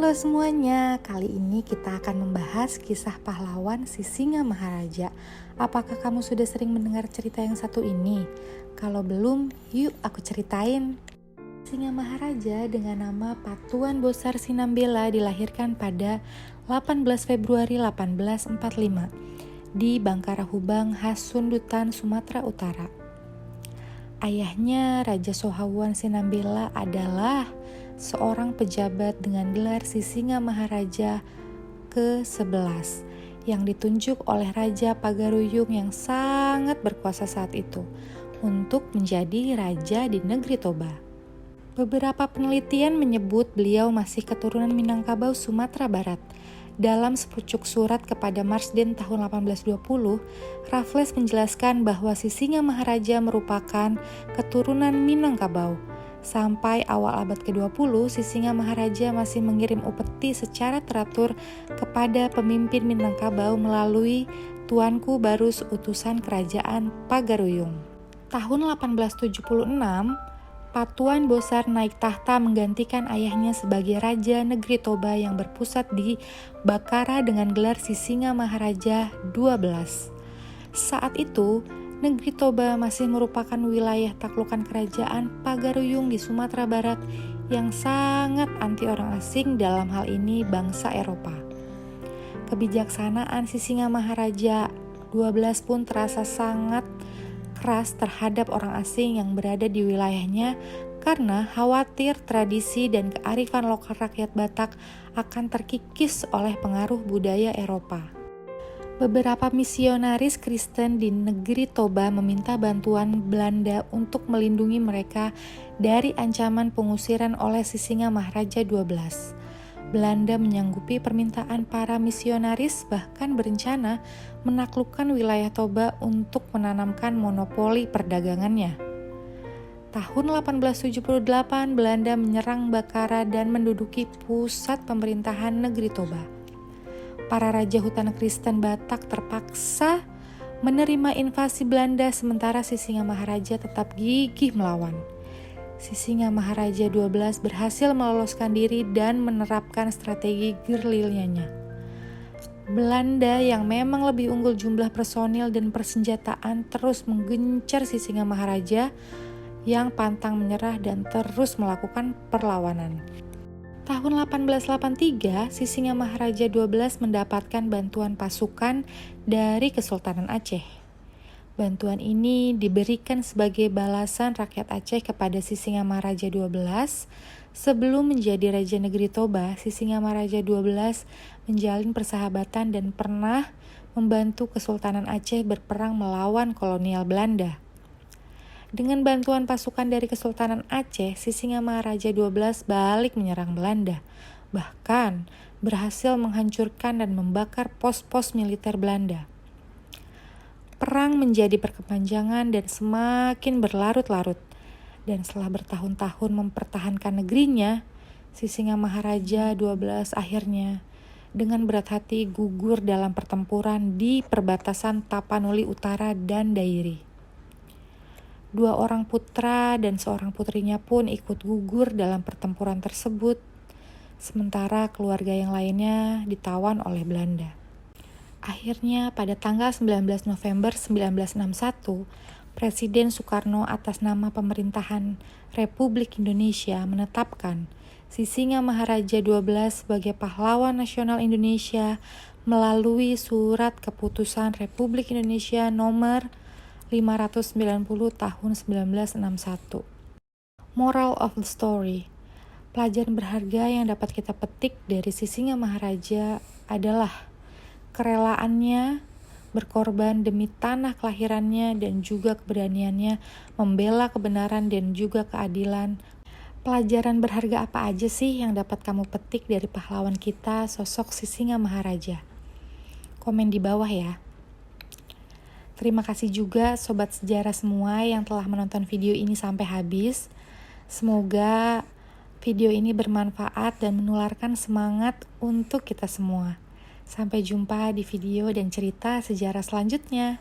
Halo semuanya, kali ini kita akan membahas kisah pahlawan si Singa Maharaja. Apakah kamu sudah sering mendengar cerita yang satu ini? Kalau belum, yuk aku ceritain. Singa Maharaja dengan nama Patuan Bosar Sinambela dilahirkan pada 18 Februari 1845 di Bangkara Hubang, Hasundutan, Sumatera Utara. Ayahnya, Raja Sohawan Sinambela adalah seorang pejabat dengan gelar si Singa Maharaja ke-11 yang ditunjuk oleh Raja Pagaruyung yang sangat berkuasa saat itu untuk menjadi raja di negeri Toba. Beberapa penelitian menyebut beliau masih keturunan Minangkabau Sumatera Barat. Dalam sepucuk surat kepada Marsden tahun 1820, Raffles menjelaskan bahwa si Singa Maharaja merupakan keturunan Minangkabau. Sampai awal abad ke-20, si Singa Maharaja masih mengirim upeti secara teratur kepada pemimpin Minangkabau melalui Tuanku Barus utusan kerajaan Pagaruyung. Tahun 1876, Patuan Bosar naik tahta menggantikan ayahnya sebagai Raja Negeri Toba yang berpusat di Bakara dengan gelar si Singa Maharaja 12. Saat itu, Negeri Toba masih merupakan wilayah taklukan kerajaan Pagaruyung di Sumatera Barat yang sangat anti orang asing, dalam hal ini bangsa Eropa. Kebijaksanaan si Singa Maharaja 12 pun terasa sangat keras terhadap orang asing yang berada di wilayahnya karena khawatir tradisi dan kearifan lokal rakyat Batak akan terkikis oleh pengaruh budaya Eropa. Beberapa misionaris Kristen di negeri Toba meminta bantuan Belanda untuk melindungi mereka dari ancaman pengusiran oleh si Singa Maharaja 12. Belanda menyanggupi permintaan para misionaris, bahkan berencana menaklukkan wilayah Toba untuk menanamkan monopoli perdagangannya. Tahun 1878, Belanda menyerang Bakara dan menduduki pusat pemerintahan negeri Toba. Para raja hutan Kristen Batak terpaksa menerima invasi Belanda, sementara si Singa Maharaja tetap gigih melawan. Si Singa Maharaja 12 berhasil meloloskan diri dan menerapkan strategi gerilyanya. Belanda yang memang lebih unggul jumlah personil dan persenjataan terus menggencar si Singa Maharaja yang pantang menyerah dan terus melakukan perlawanan. Tahun 1883, si Singa Maharaja 12 mendapatkan bantuan pasukan dari Kesultanan Aceh. Bantuan ini diberikan sebagai balasan rakyat Aceh kepada si Singa Maharaja 12. Sebelum menjadi Raja Negeri Toba, si Singa Maharaja 12 menjalin persahabatan dan pernah membantu Kesultanan Aceh berperang melawan kolonial Belanda. Dengan bantuan pasukan dari Kesultanan Aceh, si Singa Maharaja 12 balik menyerang Belanda. Bahkan berhasil menghancurkan dan membakar pos-pos militer Belanda. Perang menjadi berkepanjangan dan semakin berlarut-larut. Dan setelah bertahun-tahun mempertahankan negerinya, si Singa Maharaja 12 akhirnya dengan berat hati gugur dalam pertempuran di perbatasan Tapanuli Utara dan Dairi. 2 orang putra dan seorang putrinya pun ikut gugur dalam pertempuran tersebut, sementara keluarga yang lainnya ditawan oleh Belanda. Akhirnya pada tanggal 19 November 1961, Presiden Soekarno atas nama pemerintahan Republik Indonesia menetapkan si Singa Maharaja 12 sebagai pahlawan nasional Indonesia melalui Surat Keputusan Republik Indonesia nomor 590 tahun 1961. Moral of the story. Pelajaran berharga yang dapat kita petik dari si Singa Maharaja adalah kerelaannya berkorban demi tanah kelahirannya dan juga keberaniannya membela kebenaran dan juga keadilan. Pelajaran berharga apa aja sih yang dapat kamu petik dari pahlawan kita, sosok si Singa Maharaja? Komen di bawah ya. Terima kasih juga Sobat Sejarah semua yang telah menonton video ini sampai habis. Semoga video ini bermanfaat dan menularkan semangat untuk kita semua. Sampai jumpa di video dan cerita sejarah selanjutnya.